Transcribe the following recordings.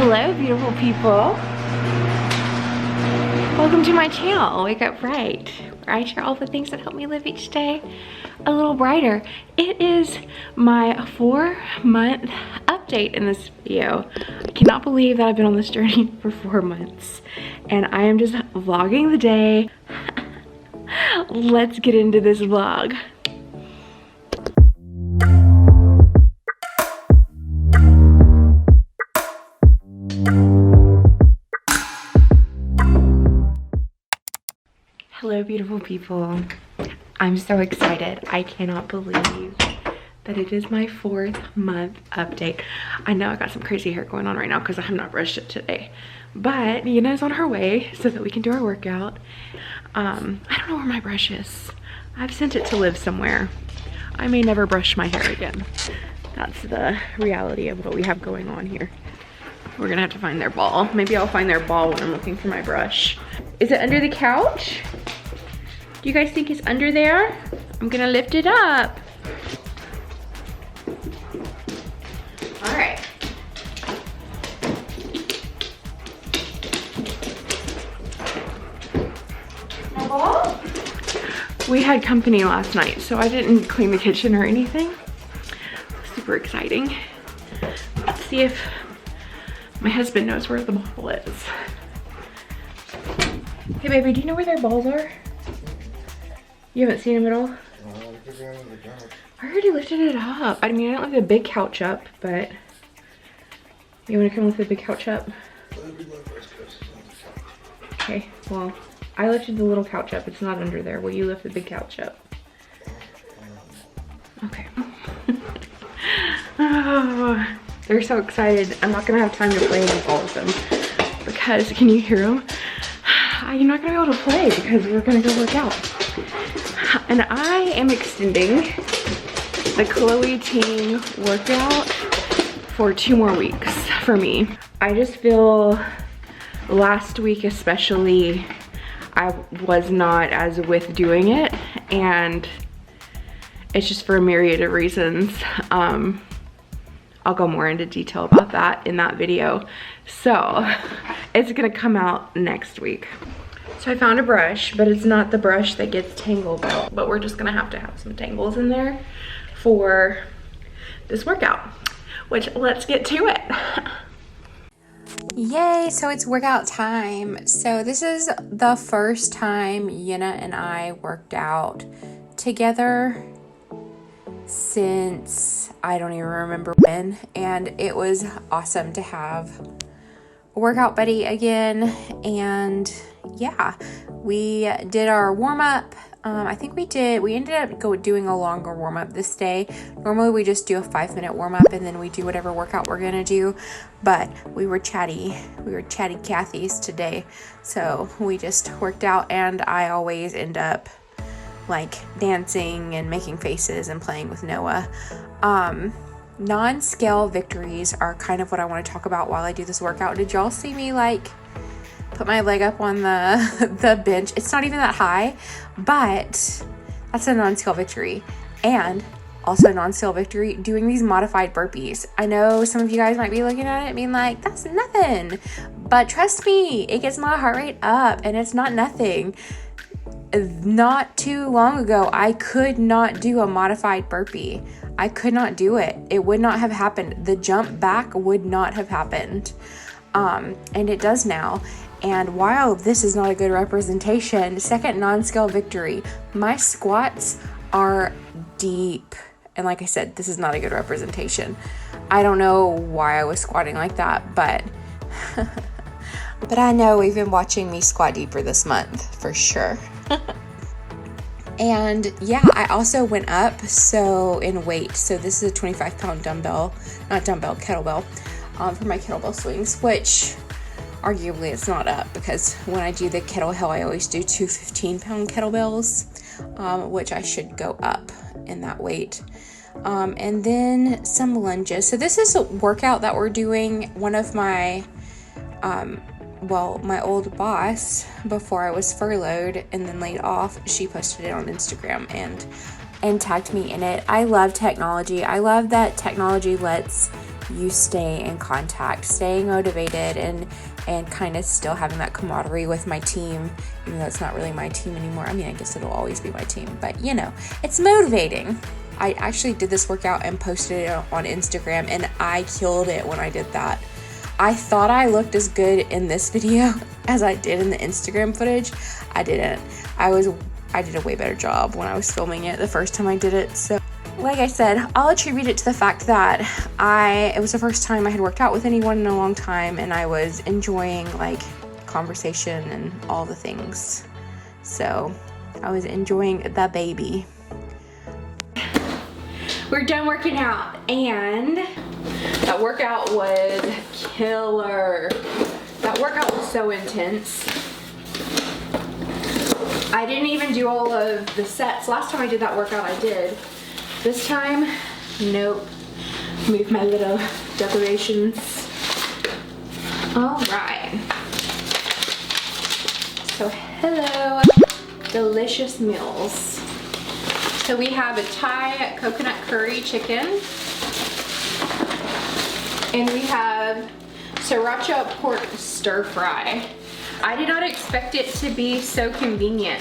Hello, beautiful people. Welcome to my channel, Wake Up Bright, where I share all the things that help me live each day a little brighter. It is my 4-month update in this video. I cannot believe that I've been on this journey for 4 months, and I am just vlogging the day. Let's get into this vlog. Hello, beautiful people. I'm so excited. I cannot believe that it is my 4th month update. I know I got some crazy hair going on right now because I have not brushed it today, but Yena's on her way so that we can do our workout. I don't know where my brush is. I've sent it to live somewhere. I may never brush my hair again. That's the reality of what we have going on here. We're gonna have to find their ball. Maybe I'll find their ball when I'm looking for my brush. Is it under the couch? Do you guys think it's under there? I'm gonna lift it up. All right. My ball? We had company last night, so I didn't clean the kitchen or anything. Super exciting. Let's see if my husband knows where the ball is. Hey baby, do you know where their balls are? You haven't seen them at all? I already lifted it up. I mean, I don't lift the big couch up, but you want to come lift the big couch up? Okay, well, I lifted the little couch up. It's not under there. Will you lift the big couch up? Okay. Oh, they're so excited. I'm not gonna have time to play with all of them because, can you hear them? You're not gonna be able to play because we're gonna go work out. And I am extending the Chloe Ting workout for 2 more weeks for me. I just feel last week especially, I was not as with doing it, and it's just for a myriad of reasons. I'll go more into detail about that in that video. So it's gonna come out next week. So I found a brush, but it's not the brush that gets tangled out, but we're just gonna have to have some tangles in there for this workout, which let's get to it. Yay, so it's workout time. So this is the first time Yena and I worked out together since I don't even remember when, and it was awesome to have a workout buddy again. And yeah, we did our warm-up. I think we ended up doing a longer warm-up this day. Normally we just do a 5-minute warm-up and then we do whatever workout we're gonna do, but we were chatty Cathy's today, so we just worked out, and I always end up like dancing and making faces and playing with Noah. Non-scale victories are kind of what I want to talk about while I do this workout. Did y'all see me like put my leg up on the bench? It's not even that high, but that's a non-scale victory. And also a non-scale victory doing these modified burpees. I know some of you guys might be looking at it being like, that's nothing, but trust me, it gets my heart rate up and it's not nothing. Not too long ago, I could not do a modified burpee. I could not do it. It would not have happened. The jump back would not have happened. And it does now. And while this is not a good representation, second non-scale victory, my squats are deep. And like I said, this is not a good representation. I don't know why I was squatting like that, but but I know we've been watching me squat deeper this month for sure. And yeah, I also went up in weight. So this is a 25-pound kettlebell for my kettlebell swings, which arguably it's not up because when I do the kettle hill, I always do 2 15-pound kettlebells, which I should go up in that weight. And then some lunges. So this is a workout that we're doing. One of my my old boss, before I was furloughed and then laid off, she posted it on Instagram and tagged me in it. I love technology. I love that technology lets you stay in contact, staying motivated, and kind of still having that camaraderie with my team, even though it's not really my team anymore. I mean, I guess it'll always be my team, but you know, it's motivating. I actually did this workout and posted it on Instagram, and I killed it when I did that. I thought I looked as good in this video as I did in the Instagram footage. I didn't. I did a way better job when I was filming it the first time I did it. So like I said, I'll attribute it to the fact that it was the first time I had worked out with anyone in a long time, and I was enjoying like conversation and all the things. So I was enjoying the baby. We're done working out, and that workout was killer. That workout was so intense. I didn't even do all of the sets. Last time I did that workout, I did. This time, nope. Move my little decorations. All right. So hello, delicious meals. So we have a Thai coconut curry chicken, and we have sriracha pork stir fry. I did not expect it to be so convenient,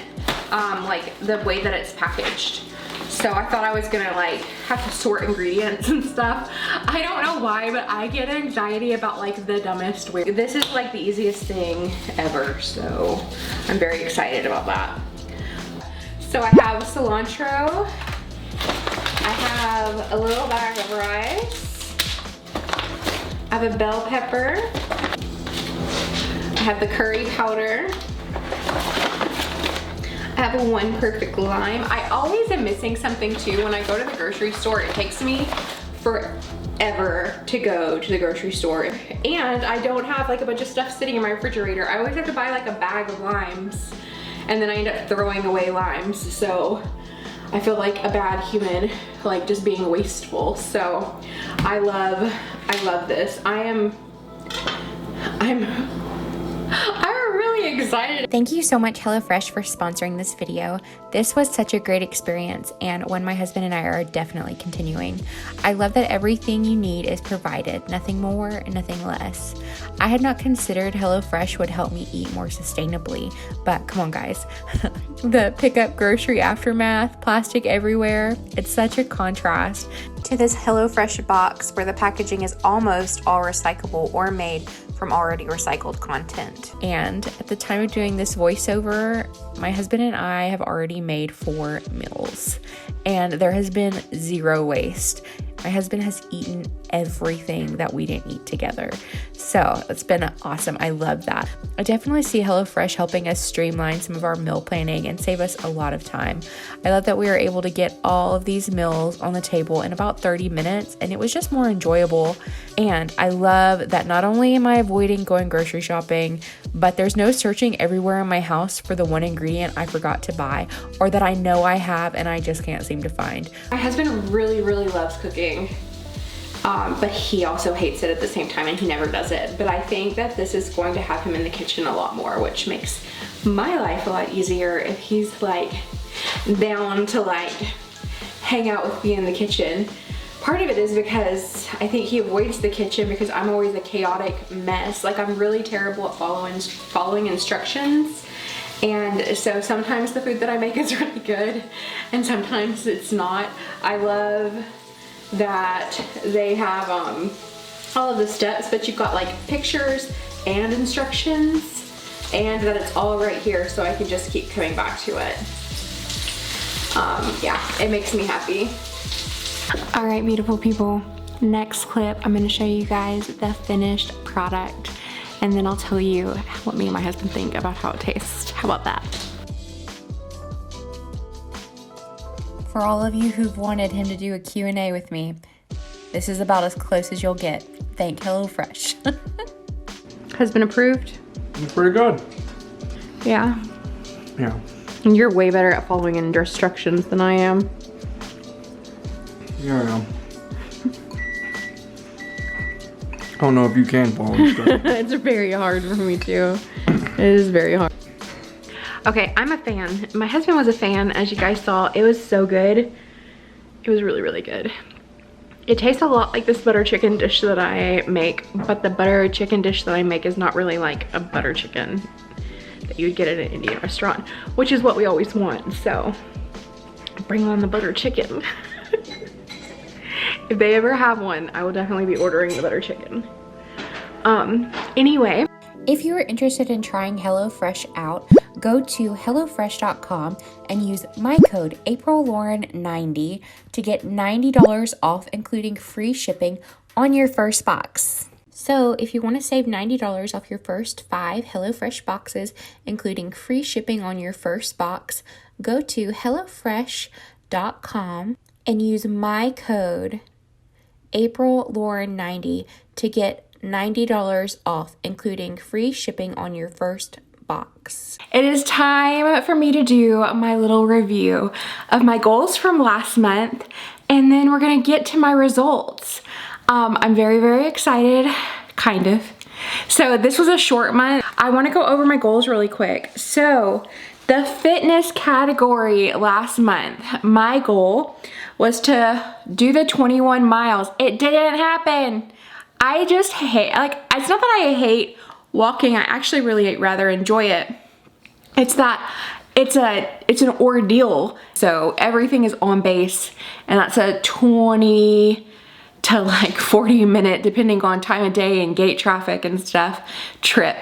like the way that it's packaged. So I thought I was gonna like have to sort ingredients and stuff. I don't know why, but I get anxiety about like the dumbest way. This is like the easiest thing ever, so I'm very excited about that. So I have cilantro, I have a little bag of rice, I have a bell pepper, I have the curry powder, I have a One Perfect lime. I always am missing something too. When I go to the grocery store, it takes me forever to go to the grocery store. And I don't have like a bunch of stuff sitting in my refrigerator. I always have to buy like a bag of limes, and then I end up throwing away limes. So I feel like a bad human, like just being wasteful. So I love this. I'm really excited. Thank you so much, HelloFresh, for sponsoring this video. This was such a great experience, and one my husband and I are definitely continuing. I love that everything you need is provided, nothing more and nothing less. I had not considered HelloFresh would help me eat more sustainably, but come on guys. The pickup grocery aftermath, plastic everywhere, it's such a contrast to this HelloFresh box where the packaging is almost all recyclable or made from already recycled content. And at the time of doing this voiceover, my husband and I have already made 4 meals, and there has been 0 waste. My husband has eaten everything that we didn't eat together. So it's been awesome. I love that. I definitely see HelloFresh helping us streamline some of our meal planning and save us a lot of time. I love that we were able to get all of these meals on the table in about 30 minutes, and it was just more enjoyable. And I love that not only am I avoiding going grocery shopping, but there's no searching everywhere in my house for the one ingredient I forgot to buy or that I know I have and I just can't seem to find. My husband really loves cooking. But he also hates it at the same time, and he never does it. But I think that this is going to have him in the kitchen a lot more, which makes my life a lot easier if he's like down to like hang out with me in the kitchen. Part of it is because I think he avoids the kitchen because I'm always a chaotic mess. Like, I'm really terrible at following instructions. And so sometimes the food that I make is really good and sometimes it's not. I love that they have all of the steps, but you've got like pictures and instructions, and that it's all right here so I can just keep coming back to it. Yeah, it makes me happy. All right, beautiful people, next clip I'm going to show you guys the finished product, and then I'll tell you what me and my husband think about how it tastes. How about that? For all of you who've wanted him to do a Q&A with me, this is about as close as you'll get. Thank HelloFresh. Husband approved? It's pretty good. Yeah. Yeah. And you're way better at following instructions than I am. Yeah, I am. I don't know if you can follow instructions. It's very hard for me too. It is very hard. Okay, I'm a fan. My husband was a fan, as you guys saw. It was so good. It was really good. It tastes a lot like this butter chicken dish that I make, but the butter chicken dish that I make is not really like a butter chicken that you would get at an Indian restaurant, which is what we always want. So bring on the butter chicken. If they ever have one, I will definitely be ordering the butter chicken. Anyway. If you are interested in trying HelloFresh out, go to HelloFresh.com and use my code AprilLauren90 to get $90 off, including free shipping on your first box. So if you want to save $90 off your first 5 HelloFresh boxes, including free shipping on your first box, go to HelloFresh.com and use my code AprilLauren90 to get $90 off, including free shipping on your first box. It is time for me to do my little review of my goals from last month, and then we're gonna get to my results. I'm very, very excited, kind of. So this was a short month. I wanna go over my goals really quick. So the fitness category last month, my goal was to do the 21 miles. It didn't happen. I just hate, like, it's not that I hate walking. I actually really rather enjoy it. It's that it's an ordeal. So everything is on base, and that's a 20 to like 40-minute, depending on time of day and gate traffic and stuff, trip.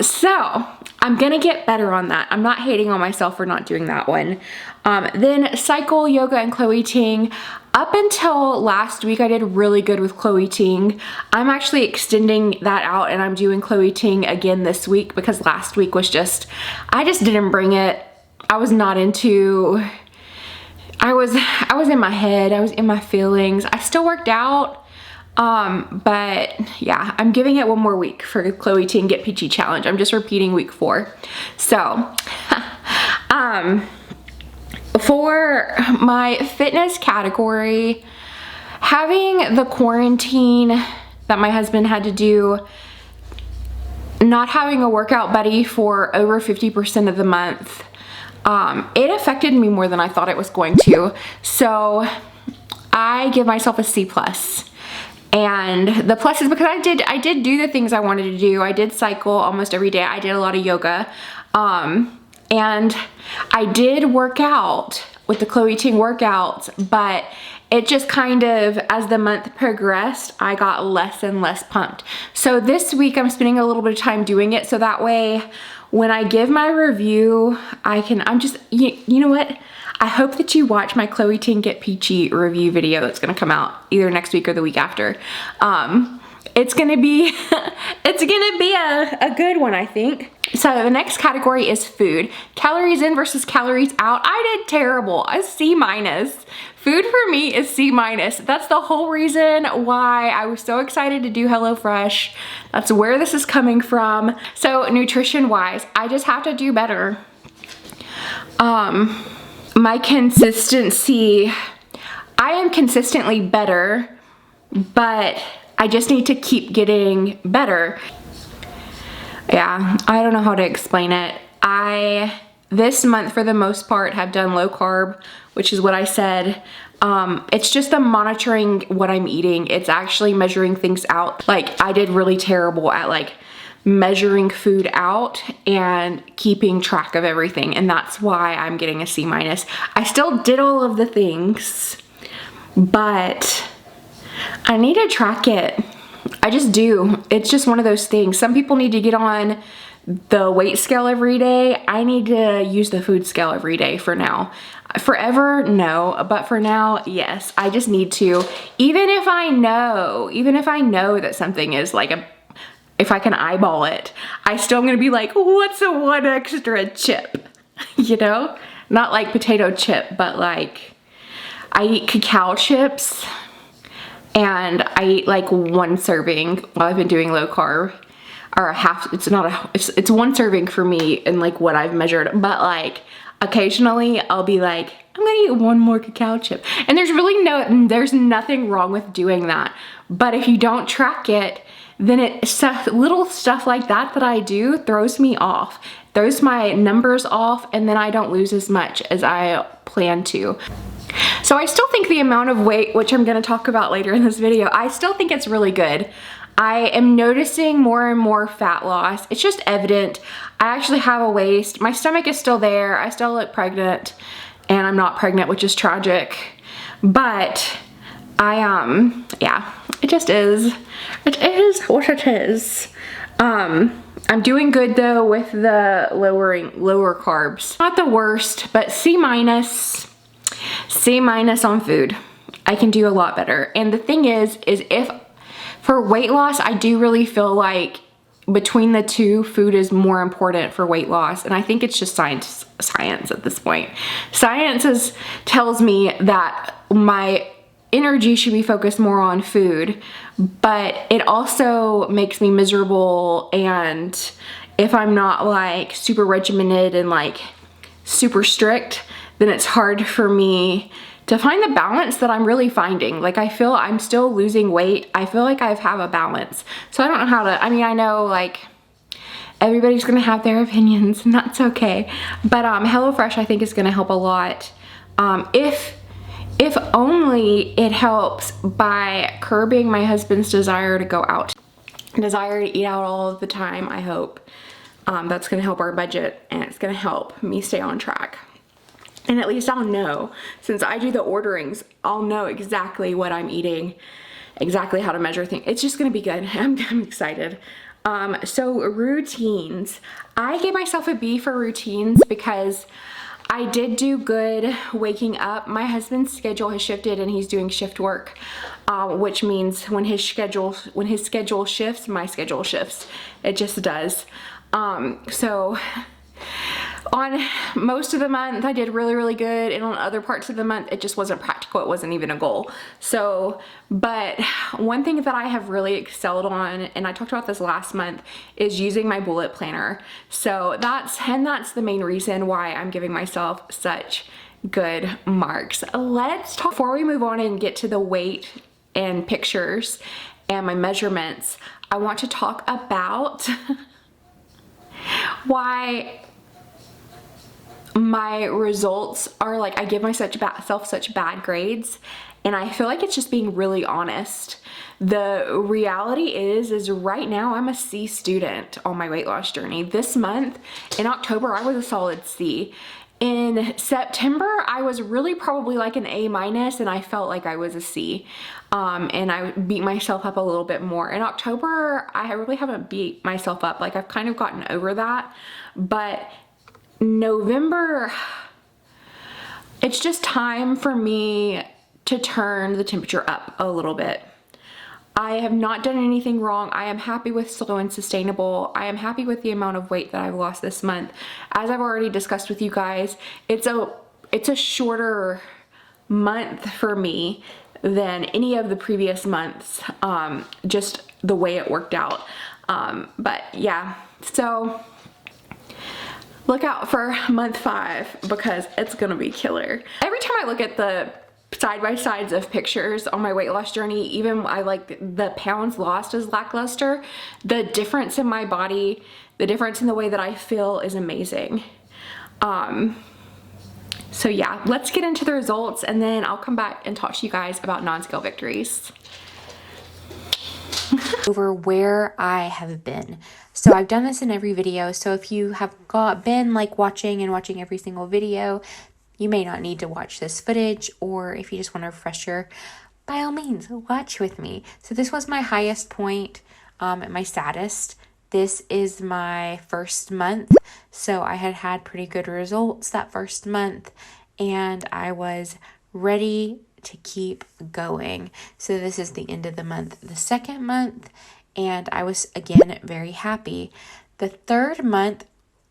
So I'm gonna get better on that. I'm not hating on myself for not doing that one. Then cycle, yoga, and Chloe Ting. Up until last week, I did really good with Chloe Ting. I'm actually extending that out, and I'm doing Chloe Ting again this week because last week was I just didn't bring it. I was not into, I was in my head, I was in my feelings. I still worked out, but yeah, I'm giving it one more week for Chloe Ting Get Peachy Challenge. I'm just repeating week 4. So, for my fitness category, having the quarantine that my husband had to do, not having a workout buddy for over 50% of the month, it affected me more than I thought it was going to. So I give myself a C+. And the plus is because I did do the things I wanted to do. I did cycle almost every day. I did a lot of yoga. And I did work out with the Chloe Ting workouts, but it just kind of, as the month progressed, I got less and less pumped. So this week I'm spending a little bit of time doing it, so that way when I give my review, you know what? I hope that you watch my Chloe Ting Get Peachy review video that's gonna come out either next week or the week after. It's gonna be a good one, I think. So the next category is food. Calories in versus calories out. I did terrible. A C-. Food for me is C-. That's the whole reason why I was so excited to do HelloFresh. That's where this is coming from. So nutrition wise, I just have to do better. My consistency, I am consistently better, but I just need to keep getting better. Yeah, I don't know how to explain it. This month for the most part have done low carb, which is what I said. It's just the monitoring what I'm eating. It's actually measuring things out. Like I did really terrible at like measuring food out and keeping track of everything. And that's why I'm getting a C-. I still did all of the things, but I need to track it. I just do. It's just one of those things. Some people need to get on the weight scale every day. I need to use the food scale every day for now. Forever, no, but for now, yes. I just need to. Even if I know that something is like if I can eyeball it, I still am gonna be like, what's a one extra chip? You know? Not like potato chip, but like I eat cacao chips. And I eat like one serving while I've been doing low carb, or it's one serving for me in like what I've measured, but like occasionally I'll be like, I'm gonna eat one more cacao chip. And there's nothing wrong with doing that, But if you don't track it, then little stuff like that I do throws me off, throws my numbers off, and then I don't lose as much as I plan to. So I still think the amount of weight, which I'm gonna talk about later in this video, I still think it's really good. I am noticing more and more fat loss. It's just evident. I actually have a waist. My stomach is still there. I still look pregnant, and I'm not pregnant, which is tragic. But yeah, it just is. It is what it is. I'm doing good though with the lower carbs. Not the worst, but C minus on food. I can do a lot better. And the thing is if for weight loss, I do really feel like between the two, food is more important for weight loss. And I think it's just science at this point. Science tells me that my energy should be focused more on food, but it also makes me miserable. And if I'm not like super regimented and like super strict, then it's hard for me to find the balance that I'm really finding. Like I feel I'm still losing weight. I feel like I have a balance. So I don't know how to, I mean, I know like everybody's gonna have their opinions and that's okay. But HelloFresh I think is gonna help a lot. If only it helps by curbing my husband's desire to go out. Desire to eat out all of the time, I hope. That's gonna help our budget and it's gonna help me stay on track. And at least I'll know, since I do the orderings, I'll know exactly what I'm eating, exactly how to measure things. It's just gonna be good. I'm excited. So routines. I gave myself a B for routines because I did do good waking up. My husband's schedule has shifted and he's doing shift work, which means when his schedule shifts, my schedule shifts. It just does. So on most of the month I did really good, and on other parts of the month it just wasn't practical. It wasn't even a goal. So, but one thing that I have really excelled on, and I talked about this last month, is using my bullet planner. So that's the main reason why I'm giving myself such good marks. Let's talk, before we move on and get to the weight and pictures and my measurements, I want to talk about why my results are like, I give myself such bad grades, and I feel like it's just being really honest. The reality is right now I'm a C student on my weight loss journey. This month, in October, I was a solid C. In September, I was really probably like an A minus, and I felt like I was a C. And I beat myself up a little bit more. In October, I really haven't beat myself up. Like I've kind of gotten over that, but November, it's just time for me to turn the temperature up a little bit. I have not done anything wrong. I am happy with Slow and Sustainable. I am happy with the amount of weight that I've lost this month. As I've already discussed with you guys, it's a shorter month for me than any of the previous months, just the way it worked out. But yeah, so look out for month 5 because it's gonna be killer. Every time I look at the side-by-sides of pictures on my weight loss journey, even I like the pounds lost is lackluster, the difference in my body, the difference in the way that I feel is amazing. So yeah, let's get into the results and then I'll come back and talk to you guys about non-scale victories. Over where I have been. So I've done this in every video, so if you have been like watching every single video, you may not need to watch this footage, or if you just want a refresher, by all means, watch with me. So this was my highest point at my saddest. This is my first month, so I had pretty good results that first month, and I was ready to keep going. So this is the end of the month, the second month, and I was again very happy. The third month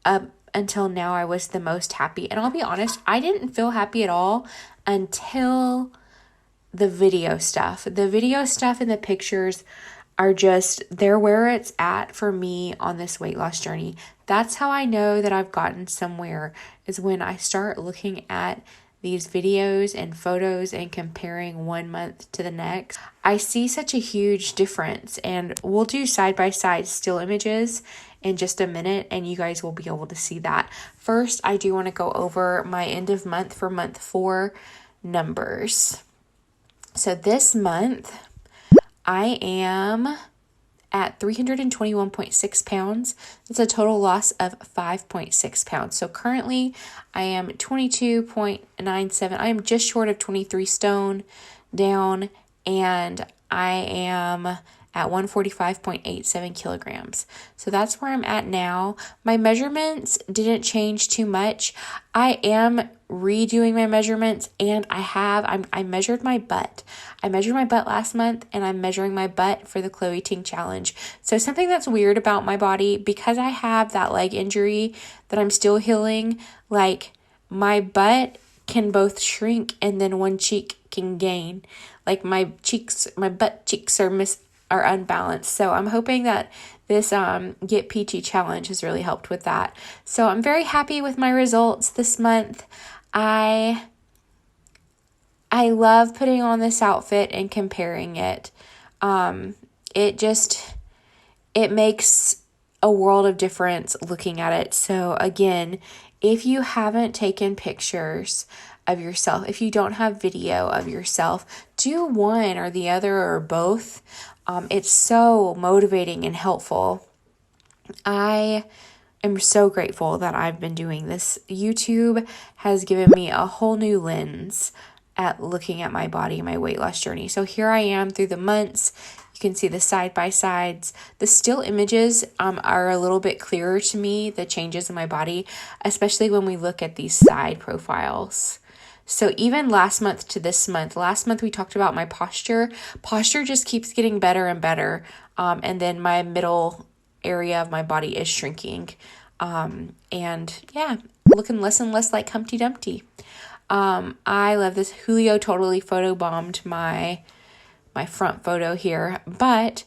up until now, I was the most happy, and I'll be honest, I didn't feel happy at all until the video stuff. The video stuff and the pictures are just, they're where it's at for me on this weight loss journey. That's how I know that I've gotten somewhere, is when I start looking at these videos and photos and comparing one month to the next, I see such a huge difference. And we'll do side-by-side still images in just a minute, and you guys will be able to see that. First, I do want to go over my end of month for month 4 numbers. So this month, I am at 321.6 pounds. That's a total loss of 5.6 pounds. So currently I am 22.97. I am just short of 23 stone down, and I am at 145.87 kilograms. So that's where I'm at now. My measurements didn't change too much. I am redoing my measurements, and I measured my butt. I measured my butt last month, and I'm measuring my butt for the Chloe Ting challenge. So something that's weird about my body, because I have that leg injury that I'm still healing, like my butt can both shrink and then one cheek can gain. Like my butt cheeks are unbalanced. So I'm hoping that this Get Peachy challenge has really helped with that. So I'm very happy with my results this month. I love putting on this outfit and comparing it. It makes a world of difference looking at it. So again, if you haven't taken pictures of yourself, if you don't have video of yourself, do one or the other or both. It's so motivating and helpful. I am so grateful that I've been doing this. YouTube has given me a whole new lens at looking at my body, my weight loss journey. So here I am through the months. You can see the side-by-sides. The still images are a little bit clearer to me, the changes in my body, especially when we look at these side profiles. So even last month to this month, last month we talked about my posture. Posture just keeps getting better and better. And then my middle area of my body is shrinking. And yeah, looking less and less like Humpty Dumpty. I love this. Julio totally photobombed my front photo here, but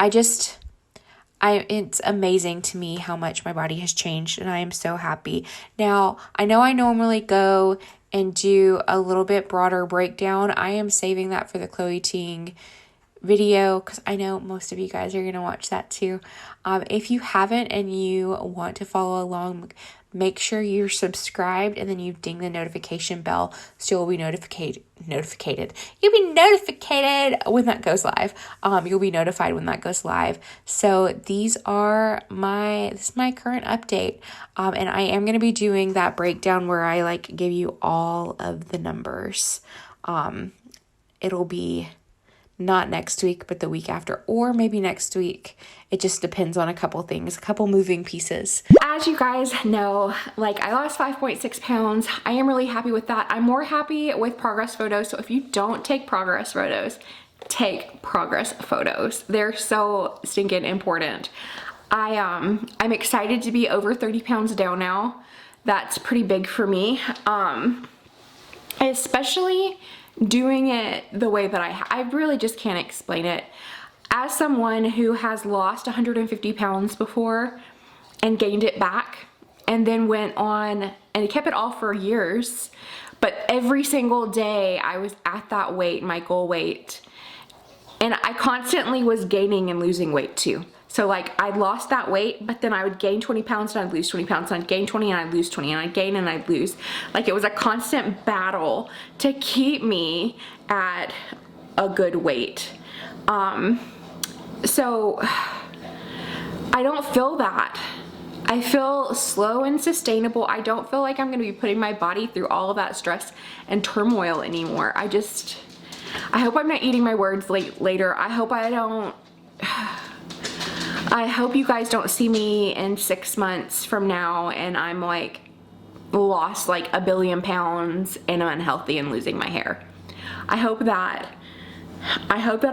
it's amazing to me how much my body has changed, and I am so happy. Now, I know I normally go and do a little bit broader breakdown. I am saving that for the Chloe Ting video because I know most of you guys are going to watch that too. If you haven't and you want to follow along, make sure you're subscribed and then you ding the notification bell so you'll be notified. You'll be notified when that goes live. You'll be notified when that goes live. So this is my current update. And I am going to be doing that breakdown where I give you all of the numbers. It'll be not next week, but the week after, or maybe next week. It just depends on a couple things, a couple moving pieces. As you guys know, I lost 5.6 pounds. I am really happy with that. I'm more happy with progress photos. So if you don't take progress photos, take progress photos. They're so stinking important. I'm excited to be over 30 pounds down now. That's pretty big for me. Especially doing it the way that I really just can't explain it. As someone who has lost 150 pounds before and gained it back and then went on and kept it all for years, but every single day I was at that weight, my goal weight, and I constantly was gaining and losing weight too. So I lost that weight, but then I would gain 20 pounds and I'd lose 20 pounds and I'd gain 20 and I'd lose 20 and I'd gain and I'd lose. It was a constant battle to keep me at a good weight. So I don't feel that. I feel slow and sustainable. I don't feel like I'm going to be putting my body through all of that stress and turmoil anymore. I hope I'm not eating my words later. I hope you guys don't see me in 6 months from now and I'm lost 1 billion pounds and I'm unhealthy and losing my hair. I hope that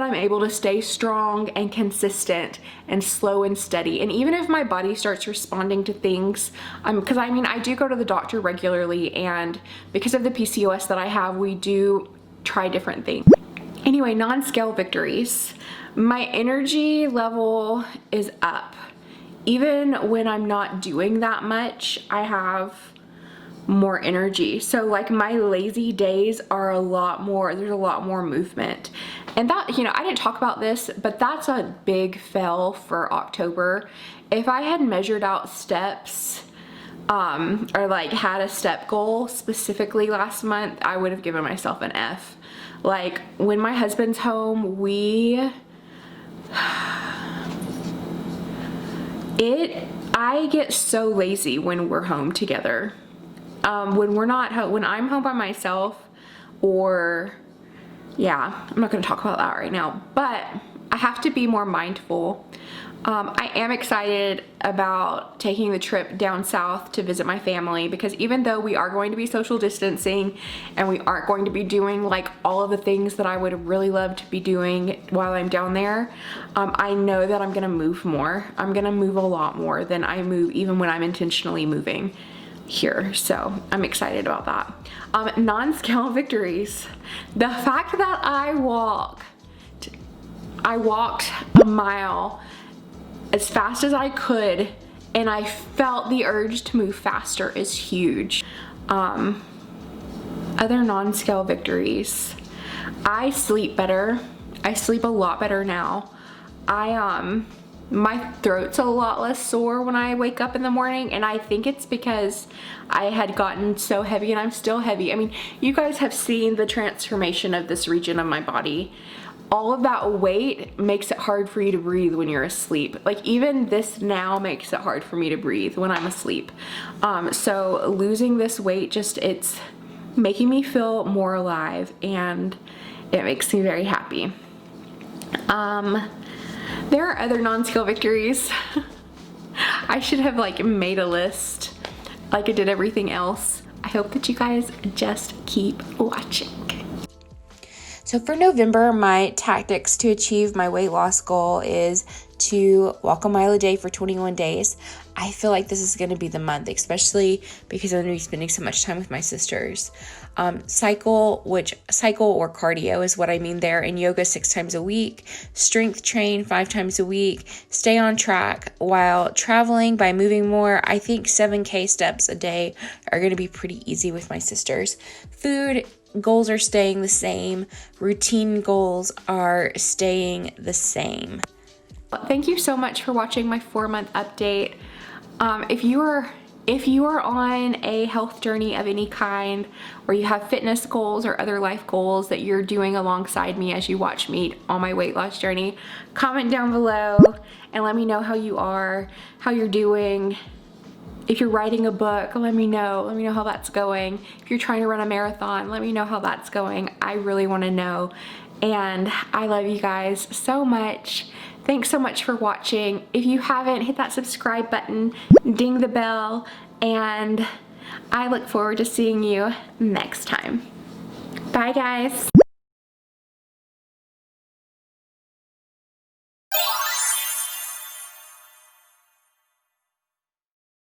I'm able to stay strong and consistent and slow and steady. And even if my body starts responding to things, because I do go to the doctor regularly, and because of the PCOS that I have, we do try different things. Anyway, non-scale victories. My energy level is up. Even when I'm not doing that much, I have more energy. So like my lazy days are a lot more, there's a lot more movement. And that, you know, I didn't talk about this, but that's a big fail for October. If I had measured out steps, or like had a step goal specifically last month, I would have given myself an F. Like when my husband's home, I get so lazy when we're home together. When I'm home by myself, or yeah, I'm not gonna talk about that right now, but I have to be more mindful. I am excited about taking the trip down south to visit my family, because even though we are going to be social distancing and we aren't going to be doing like all of the things that I would really love to be doing while I'm down there, I know that I'm gonna move more. I'm gonna move a lot more than I move even when I'm intentionally moving here. So I'm excited about that. Non-scale victories. The fact that I walked a mile as fast as I could and I felt the urge to move faster is huge. Other non-scale victories. I sleep better. I sleep a lot better now. My throat's a lot less sore when I wake up in the morning, and I think it's because I had gotten so heavy, and I'm still heavy. I mean, you guys have seen the transformation of this region of my body. All of that weight makes it hard for you to breathe when you're asleep. Like even this now makes it hard for me to breathe when I'm asleep. So losing this weight, it's making me feel more alive, and it makes me very happy. There are other non-scale victories. I should have like made a list like I did everything else. I hope that you guys just keep watching. So for November, my tactics to achieve my weight loss goal is to walk a mile a day for 21 days. I feel like this is going to be the month, especially because I'm going to be spending so much time with my sisters. Cycle or cardio is what I mean there, and yoga 6 times a week, strength train 5 times a week, stay on track while traveling by moving more. I think 7K steps a day are going to be pretty easy with my sisters. Food goals are staying the same. Routine goals are staying the same. Thank you so much for watching my 4-month update. If you are on a health journey of any kind, or you have fitness goals or other life goals that you're doing alongside me as you watch me on my weight loss journey, comment down below and let me know how you are, how you're doing. If you're writing a book, let me know how that's going. If you're trying to run a marathon, let me know how that's going. I really want to know. And I love you guys so much. Thanks so much for watching. If you haven't, hit that subscribe button, ding the bell, and I look forward to seeing you next time. Bye guys.